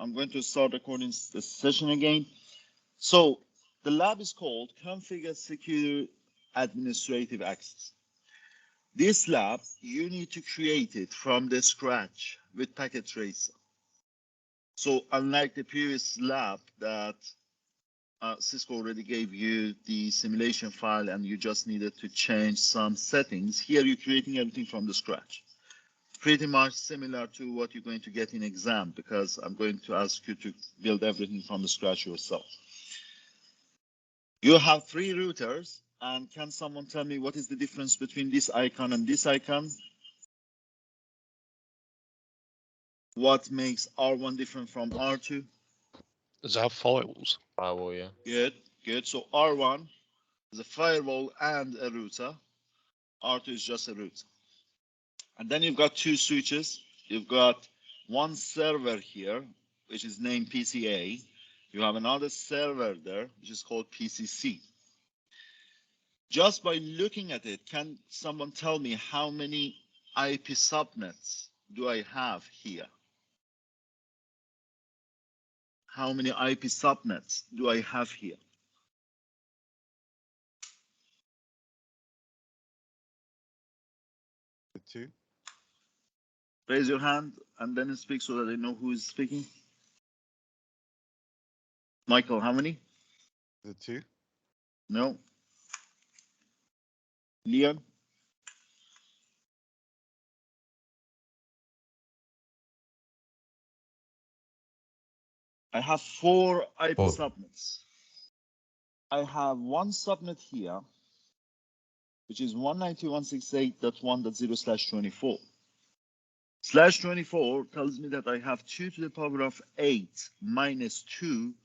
I'm going to start recording the session again. So the lab is called Configure Secure Administrative Access. This lab, you need to create it from the scratch with Packet Tracer. So unlike the previous lab that Cisco already gave you the simulation file and you just needed to change some settings, here you're creating everything from the scratch. Pretty much similar to what you're going to get in exam, because I'm going to ask you to build everything from the scratch yourself. You have 3 routers, and can someone tell me what is the difference between this icon and this icon? What makes R1 different from R2? Does it have firewalls? Firewall, yeah. Good, good. So R1 is a firewall and a router. R2 is just a router. And then you've got 2 switches. You've got one server here, which is named PCA. You have another server there, which is called PCC. Just by looking at it, can someone tell me how many IP subnets do I have here? How many IP subnets do I have here? The 2. Raise your hand and then speak so that I know who is speaking. Michael, how many? The 2. No. Leon? I have 4 IP subnets. I have one subnet here, which is 192.168.1.0/24. /24 tells me that I have 2 to the power of 8 minus 2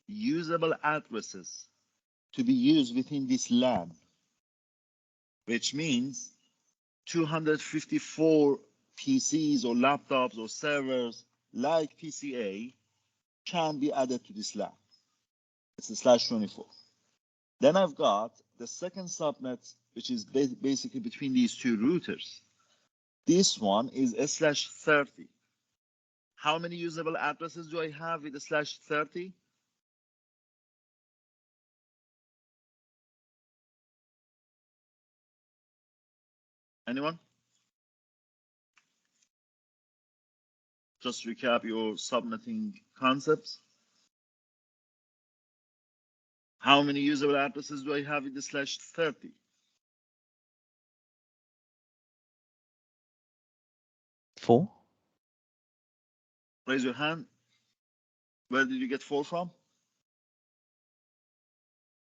usable addresses to be used within this LAN, which means 254 PCs or laptops or servers like PCA can be added to this LAN. It's a /24. Then I've got the second subnet, which is basically between these 2 routers. This one is a /30. How many usable addresses do I have with the /30? Anyone? Just recap your subnetting concepts. How many usable addresses do I have with the /30? Four. Raise your hand. Where did you get 4 from?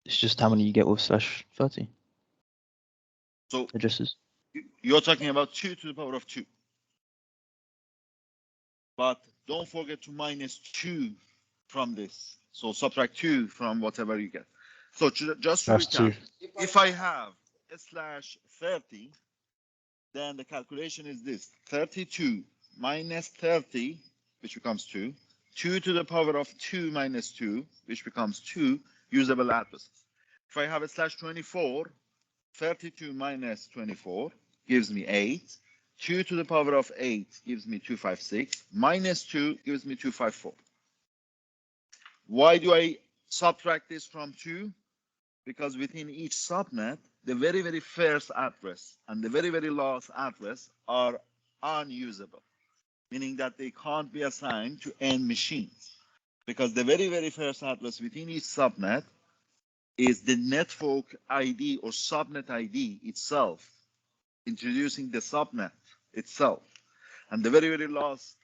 It's just how many you get with /30 So addresses. you're talking about 2 to the power of 2. But don't forget to minus 2 from this. So subtract 2 from whatever you get. So just to recap, if I have a /30, then the calculation is this: 32 minus 30, which becomes 2, 2 to the power of 2 minus 2, which becomes 2 usable addresses. If I have a /24, 32 minus 24 gives me 8. 2 to the power of 8 gives me 256. Minus 2 gives me 254. Why do I subtract this from 2? Because within each subnet, the very, very first address and the very, very last address are unusable, meaning that they can't be assigned to n machines. Because the very, very first address within each subnet is the network ID or subnet ID itself, introducing the subnet itself. And the very, very last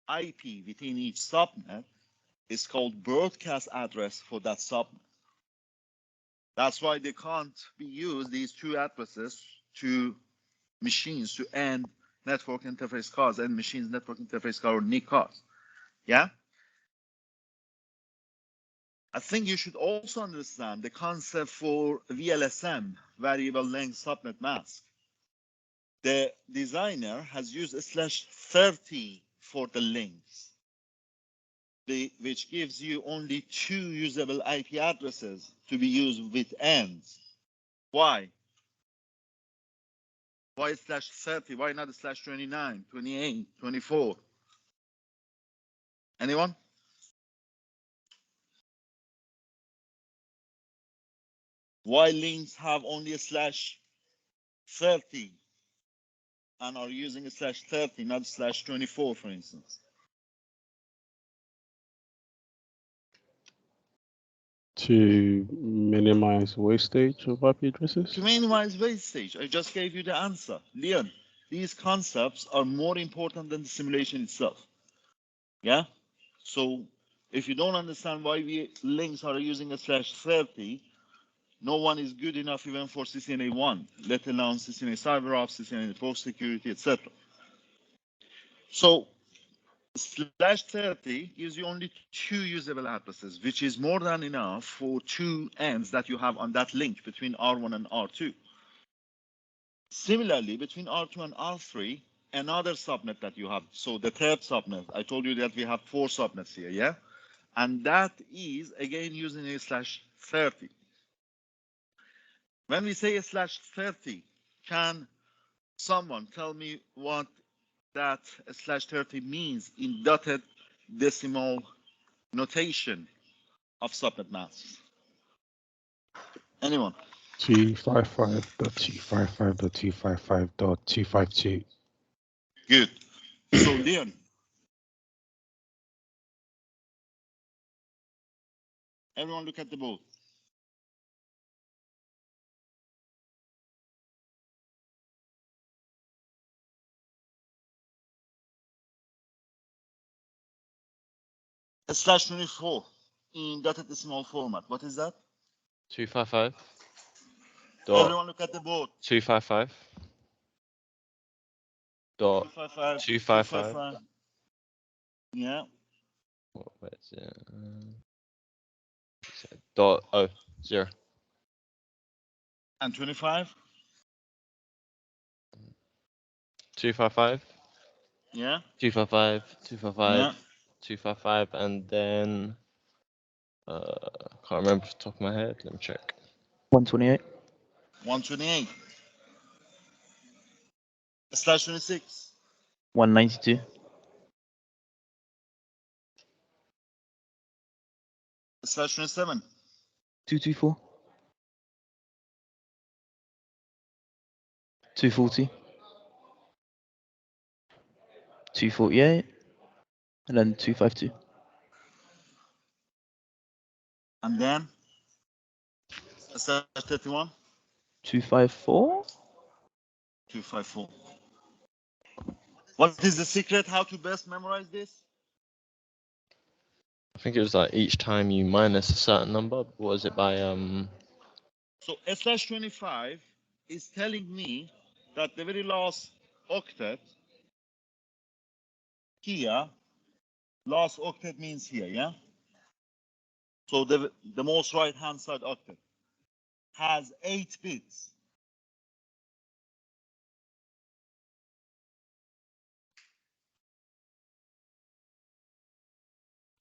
IP within each subnet is called broadcast address for that subnet. That's why they can't be used, these 2 addresses, to machines, to end network interface cards and machines network interface card or NIC cards. Yeah? I think you should also understand the concept for VLSM, variable length subnet mask. The designer has used a /30 for the length, which gives you only 2 usable IP addresses to be used with ends. Why? Why /30? Why not /29, 28, 24? Anyone? Why links have only a slash 30 and are using a slash 30, not slash 24, for instance? To minimize wastage of IP addresses? To minimize wastage, I just gave you the answer. Leon, these concepts are more important than the simulation itself. Yeah? So if you don't understand why we links are using a slash 30, no one is good enough even for CCNA 1, let alone CCNA CyberOps, CCNA Network Security, etc. So slash 30 gives you only 2 usable addresses, which is more than enough for 2 ends that you have on that link between R1 and R2. Similarly, between R2 and R3, another subnet that you have. So the third subnet, I told you that we have 4 subnets here, yeah? And that is, again, using a slash 30. When we say a slash 30, can someone tell me what that a slash 30 means in dotted decimal notation of subnet masks? Anyone? T55.T55.T55.252. Good. So Leon, everyone look at the board. A slash 24 in dotted decimal format. What is that? 255. Everyone look at the board. 255. Dot 255. 255. Yeah. What is it? Dot 0. And 25. 255. Yeah. 255. 255. Yeah. 255, and then can't remember off the top of my head. Let me check. 128. 128. A slash 26. 192. A slash 27. 224. 240. 248. And then 252. And then a slash 31. 254. 254. What is the secret? How to best memorize this? I think it was like each time you minus a certain number. What was it by So a slash 25 is telling me that the very last octet here, last octet means here, yeah? So the most right hand side octet has 8 bits.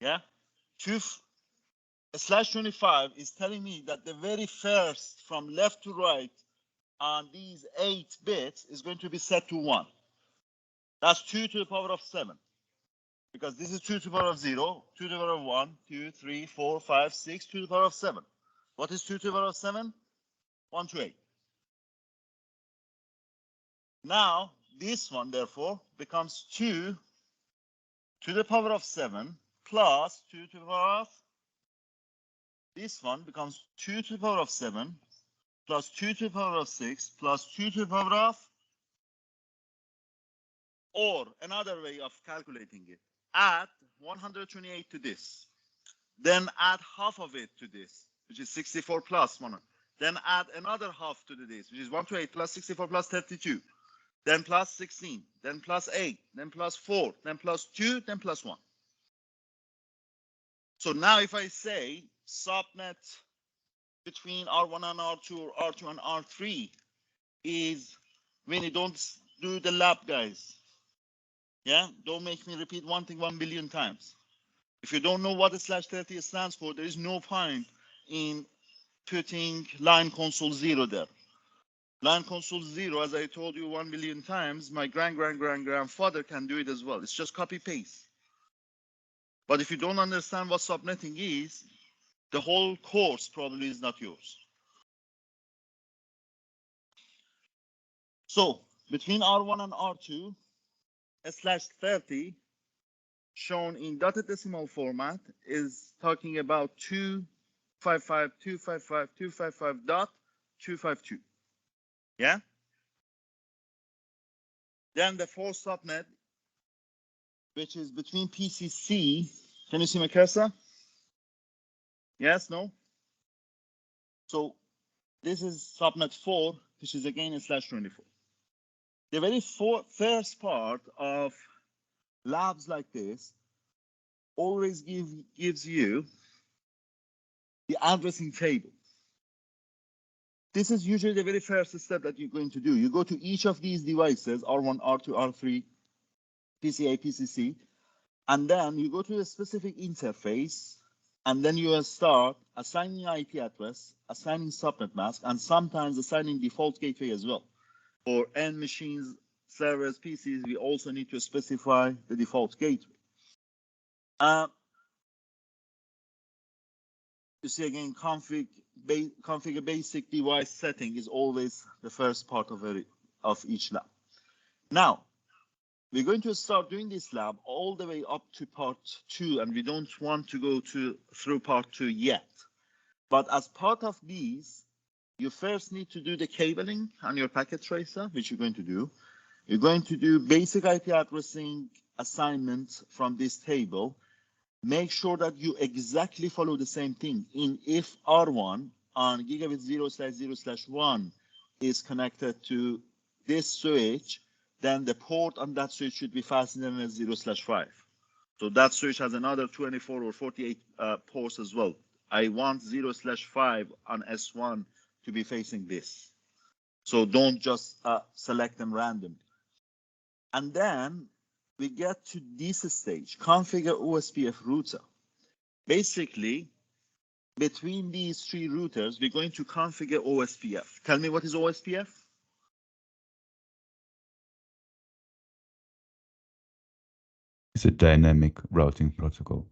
Yeah? A slash 25 is telling me that the very first from left to right on these 8 bits is going to be set to 1. That's 2 to the power of 7. Because this is 2 to the power of 0, 2 to the power of 1, 2, 3, 4, 5, 6, 2 to the power of 7. What is 2 to the power of 7? 1 to 8. Now, this one, therefore, becomes 2 to the power of 7 plus 2 to the power of. This one becomes 2 to the power of 7 plus 2 to the power of 6 plus 2 to the power of. Or another way of calculating it, add 128 to this. Then add half of it to this, which is 64 plus 1. Then add another half to this, which is 128 plus 64 plus 32. Then plus 16, then plus 8, then plus 4, then plus 2, then plus 1. So now if I say subnet between R1 and R2 or R2 and R3 is, Winnie, don't do the lab, guys. Yeah, don't make me repeat one thing 1 billion times. If you don't know what a slash 30 stands for, there is no point in putting line console 0 there. Line console 0, as I told you 1 million times, my grandfather can do it as well. It's just copy paste. But if you don't understand what subnetting is, the whole course probably is not yours. So between R1 and R2, /30 shown in dotted decimal format is talking about 255.255.255.252. Yeah? Then the fourth subnet, which is between PCC. Can you see my cursor? Yes, no? So this is subnet 4, which is again a /24. The very first part of labs like this always gives you the addressing table. This is usually the very first step that you're going to do. You go to each of these devices, R1, R2, R3, PCA, PCC, and then you go to a specific interface, and then you will start assigning IP address, assigning subnet mask, and sometimes assigning default gateway as well. For end machines, servers, PCs, we also need to specify the default gateway. You see again, configure basic device setting is always the first part of each lab. Now, we're going to start doing this lab all the way up to part 2, and we don't want to go through part 2 yet. But as part of these, you first need to do the cabling on your packet tracer, which you're going to do. You're going to do basic IP addressing assignments from this table. Make sure that you exactly follow the same thing. If R1 on gigabit 0/0/1 is connected to this switch, then the port on that switch should be fastened as 0/5. So that switch has another 24 or 48 ports as well. I want 0/5 on S1 to be facing this. So don't just select them randomly. And then we get to this stage, configure OSPF router. Basically, between these 3 routers, we're going to configure OSPF. Tell me, what is OSPF? It's a dynamic routing protocol.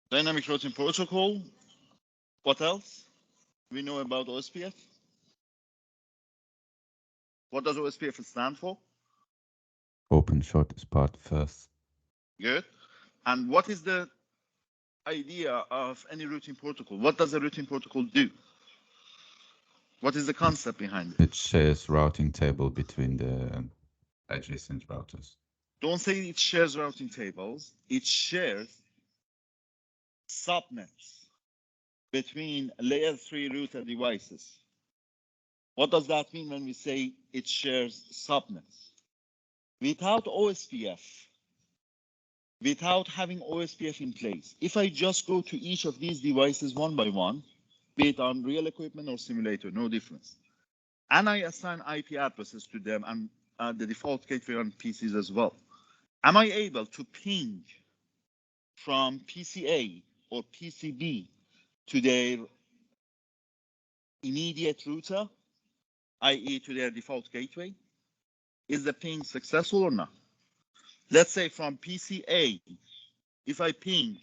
Dynamic routing protocol. What else we know about OSPF? What does OSPF stand for? Open shortest path first. Good. And what is the idea of any routing protocol? What does a routing protocol do? What is the concept behind it? It shares routing table between the adjacent routers. Don't say it shares routing tables. It shares subnets between layer 3 router devices. What does that mean when we say it shares subnets? Without OSPF, without having OSPF in place, if I just go to each of these devices one by one, be it on real equipment or simulator, no difference, and I assign IP addresses to them and the default gateway on PCs as well, am I able to ping from PCA or PCB to their immediate router, i.e. to their default gateway? Is the ping successful or not? Let's say from PCA, if I ping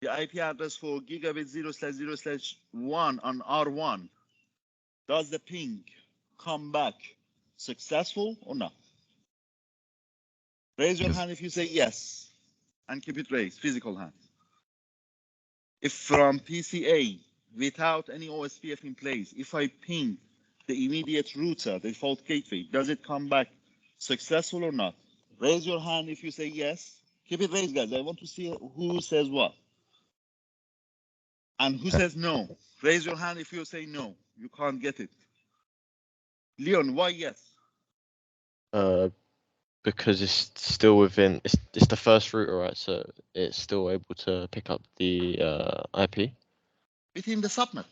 the IP address for gigabit 0/0/1 on R1, does the ping come back successful or not? Raise your hand if you say yes, and keep it raised, physical hand. If from PCA, without any OSPF in place, if I ping the immediate router, the default gateway, does it come back successful or not? Raise your hand if you say yes. Keep it raised, guys. I want to see who says what. And who says no? Raise your hand if you say no. You can't get it. Leon, why yes? Because it's still within, it's the first router, right? So it's still able to pick up the IP. Within the subnet.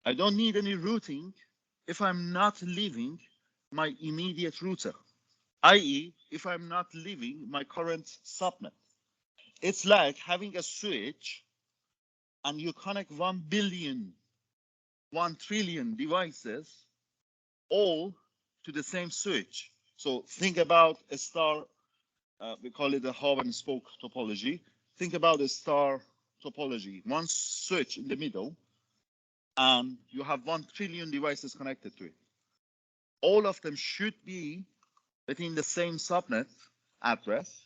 I don't need any routing if I'm not leaving my immediate router, i.e. if I'm not leaving my current subnet. It's like having a switch and you connect 1 billion, 1 trillion devices all to the same switch. So think about a star, we call it a hub and spoke topology. Think about a star topology, one switch in the middle, and you have 1 trillion devices connected to it. all of them should be within the same subnet address.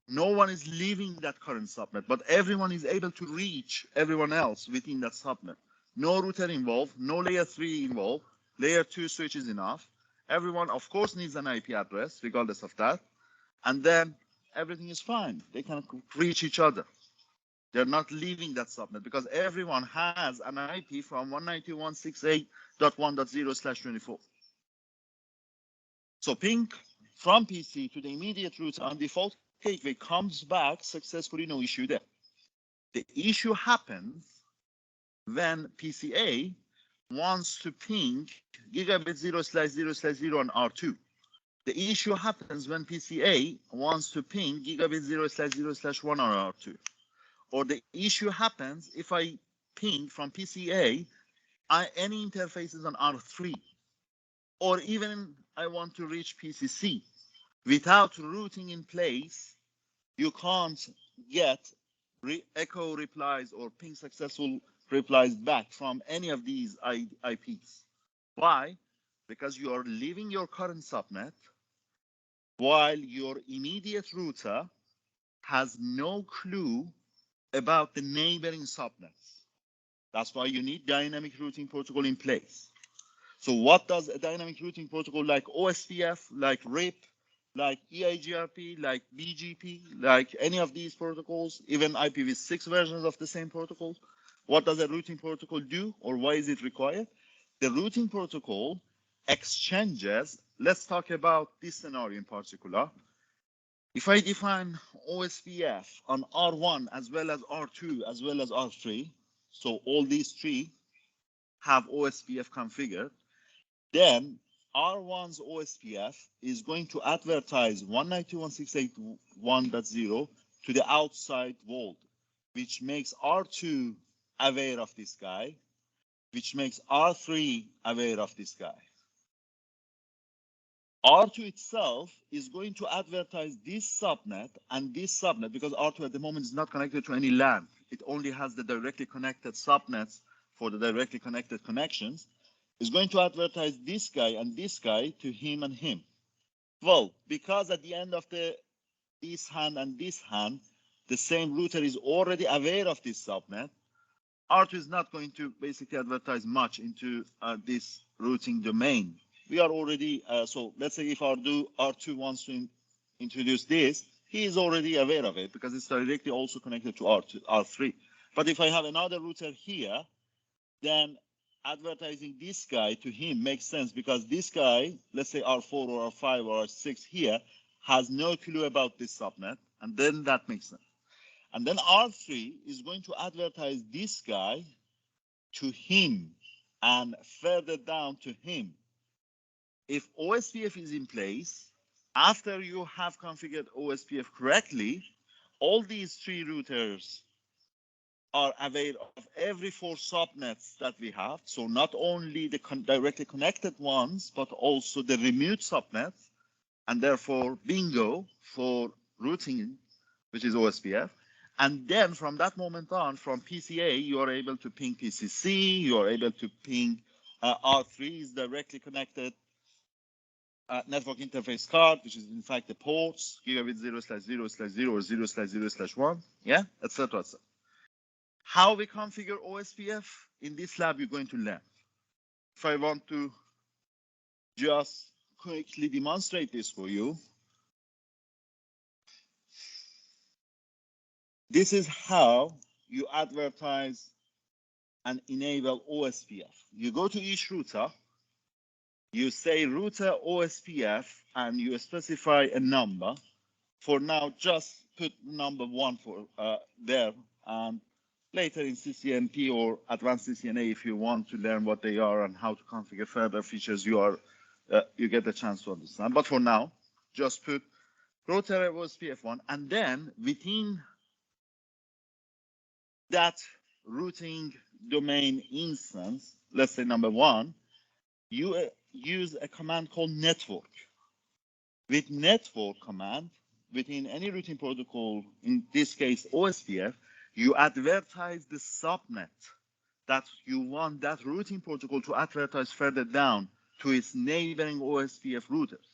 No one is leaving that current subnet, but everyone is able to reach everyone else within that subnet. No router involved, no layer 3 involved, layer 2 switch is enough. Everyone, of course, needs an IP address, regardless of that. And then everything is fine. They can reach each other. They're not leaving that subnet because everyone has an IP from 192.168.1.0/24. So ping from PC to the immediate route on default gateway comes back successfully, no issue there. The issue happens when PCA wants to ping gigabit 0/0/0 on R2. The issue happens when PCA wants to ping gigabit 0/0/1 on R2. Or the issue happens if I ping from PCA any interfaces on R3. Or even I want to reach PCC. Without routing in place, you can't get echo replies or ping successful replies back from any of these IPs. Why? Because you are leaving your current subnet while your immediate router has no clue about the neighboring subnets. That's why you need dynamic routing protocol in place. So what does a dynamic routing protocol like OSPF, like RIP, like EIGRP, like BGP, like any of these protocols, even IPv6 versions of the same protocol, what does a routing protocol do, or why is it required? The routing protocol exchanges, let's talk about this scenario in particular. If I define OSPF on R1 as well as R2 as well as R3, so all these three have OSPF configured, then R1's OSPF is going to advertise 192.168.1.0 to the outside world, which makes R2 aware of this guy, which makes R3 aware of this guy. R2 itself is going to advertise this subnet and this subnet, because R2 at the moment is not connected to any LAN. It only has the directly connected subnets for the directly connected connections. Is going to advertise this guy and this guy to him and him. Well, because at the end of this hand and this hand, the same router is already aware of this subnet, R2 is not going to basically advertise much into this routing domain. We are already, so let's say if R2 wants to introduce this, he is already aware of it because it's directly also connected to R3. But if I have another router here, then advertising this guy to him makes sense because this guy, let's say R4 or R5 or R6 here, has no clue about this subnet, and then that makes sense. And then R3 is going to advertise this guy to him and further down to him. If OSPF is in place, after you have configured OSPF correctly, all these three routers are aware of every 4 subnets that we have. So not only the directly connected ones, but also the remote subnets, and therefore bingo for routing, which is OSPF. And then from that moment on, from PCA, you are able to ping PCC, you are able to ping R3 is directly connected network interface card, which is in fact the ports, gigabit 0/0/0 or 0/0/1, yeah, etc. How we configure OSPF in this lab, you're going to learn. If I want to just quickly demonstrate this for you, this is how you advertise and enable OSPF. You go to each router, you say router OSPF, and you specify a number. For now, just put number 1 for there, and later in CCNP or advanced CCNA, if you want to learn what they are and how to configure further features, you get a chance to understand. But for now, just put router OSPF1, and then within that routing domain instance, let's say number 1, you use a command called network. With network command, within any routing protocol, in this case OSPF, you advertise the subnet that you want that routing protocol to advertise further down to its neighboring OSPF routers.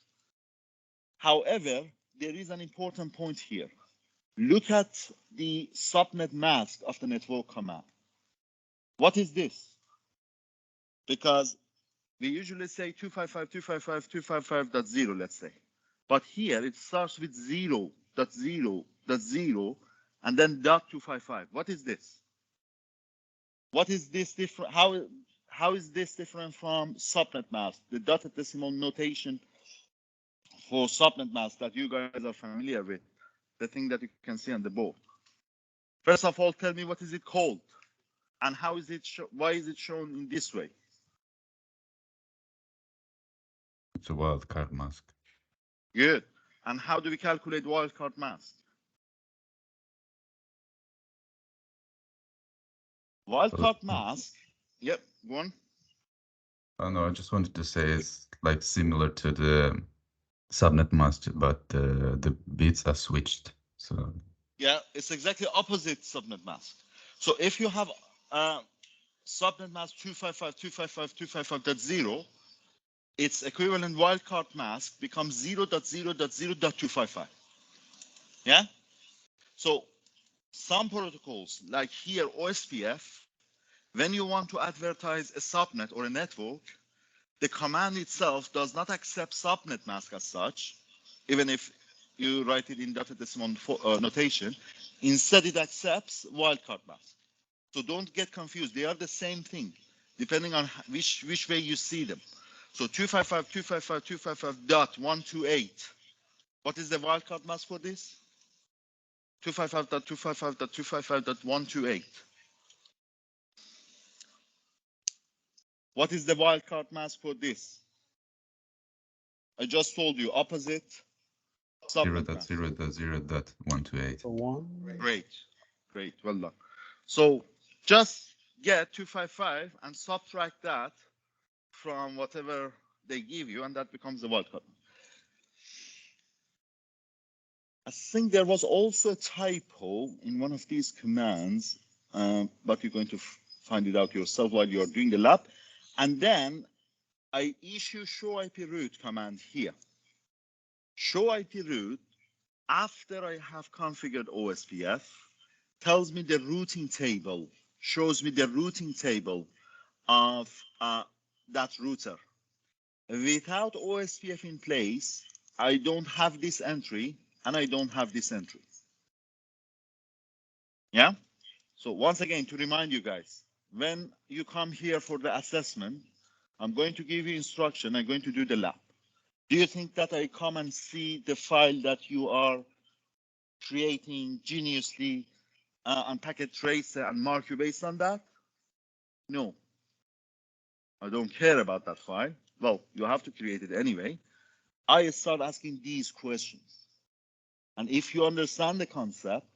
However, there is an important point here. Look at the subnet mask of the network command. What is this? Because we usually say 255.255.255.0, let's say. But here it starts with 0.0.0 and then .255. What is this? What is this different? How is this different from subnet mask, the dotted decimal notation for subnet mask that you guys are familiar with, the thing that you can see on the board? First of all, tell me what is it called, and how is it? Why is it shown in this way? It's a wildcard mask. Good. And how do we calculate wildcard mask? Wildcard mask. Yep. Go on. Oh no, I just wanted to say it's like similar to the subnet mask, but the bits are switched. So Yeah, it's exactly opposite subnet mask. So if you have subnet mask 255.255.255.0, its equivalent wildcard mask becomes 0.0.0.255. Yeah. So some protocols, like here OSPF, when you want to advertise a subnet or a network, the command itself does not accept subnet mask as such, even if you write it in dotted decimal notation. Instead, it accepts wildcard mask. So don't get confused. They are the same thing, depending on which way you see them. So 255.255.255.128. What is the wildcard mask for this? 255.255.255.128. What is the wildcard mask for this? I just told you, opposite subnet mask. 0.0.0.128. The one. Great, great, well done. So just get 255 and subtract that from whatever they give you, and that becomes the wildcard. I think there was also a typo in one of these commands, but you're going to find it out yourself while you're doing the lab. And then I issue show IP route command here. Show IP route, after I have configured OSPF, tells me the routing table, shows me the routing table of that router. Without OSPF in place, I don't have this entry and I don't have this entry. Yeah? So once again, to remind you guys, when you come here for the assessment, I'm going to give you instruction. I'm going to do the lab. Do you think that I come and see the file that you are creating geniusly on packet tracer and mark you based on that? No. I don't care about that file. Well, you have to create it anyway. I start asking these questions. And if you understand the concept,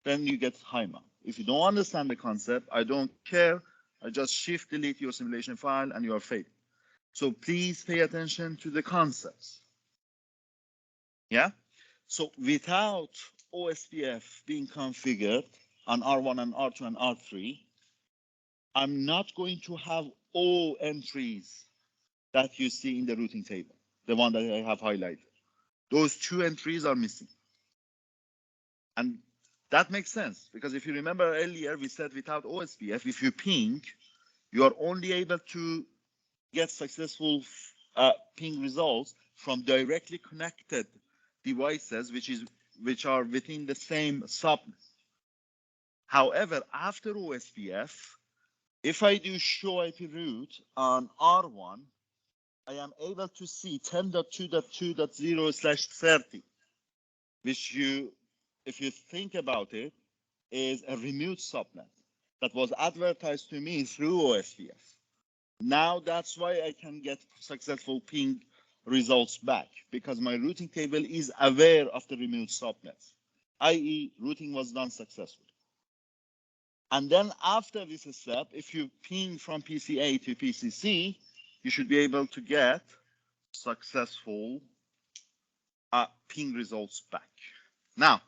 then you get high mark. If you don't understand the concept, I don't care. I just shift delete your simulation file and you are failing. So please pay attention to the concepts. Yeah? So without OSPF being configured on R1 and R2 and R3, I'm not going to have all entries that you see in the routing table, the one that I have highlighted. Those two entries are missing. And that makes sense, because if you remember earlier, we said without OSPF, if you ping, you are only able to get successful ping results from directly connected devices, which are within the same subnet. However, after OSPF, if I do show IP route on R1, I am able to see 10.2.2.0/30, which if you think about it, is a remote subnet that was advertised to me through OSPF. Now that's why I can get successful ping results back, because my routing table is aware of the remote subnets, i.e. routing was done successfully. And then after this step, if you ping from PCA to PCC, you should be able to get successful ping results back. Now,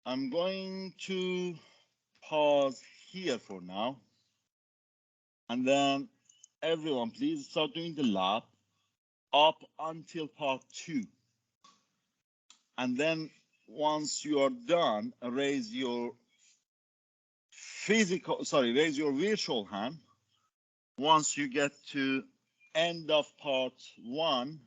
I'm going to pause here for now. And then everyone, please start doing the lab up until part 2. And then once you are done, raise your raise your virtual hand. Once you get to end of part 1,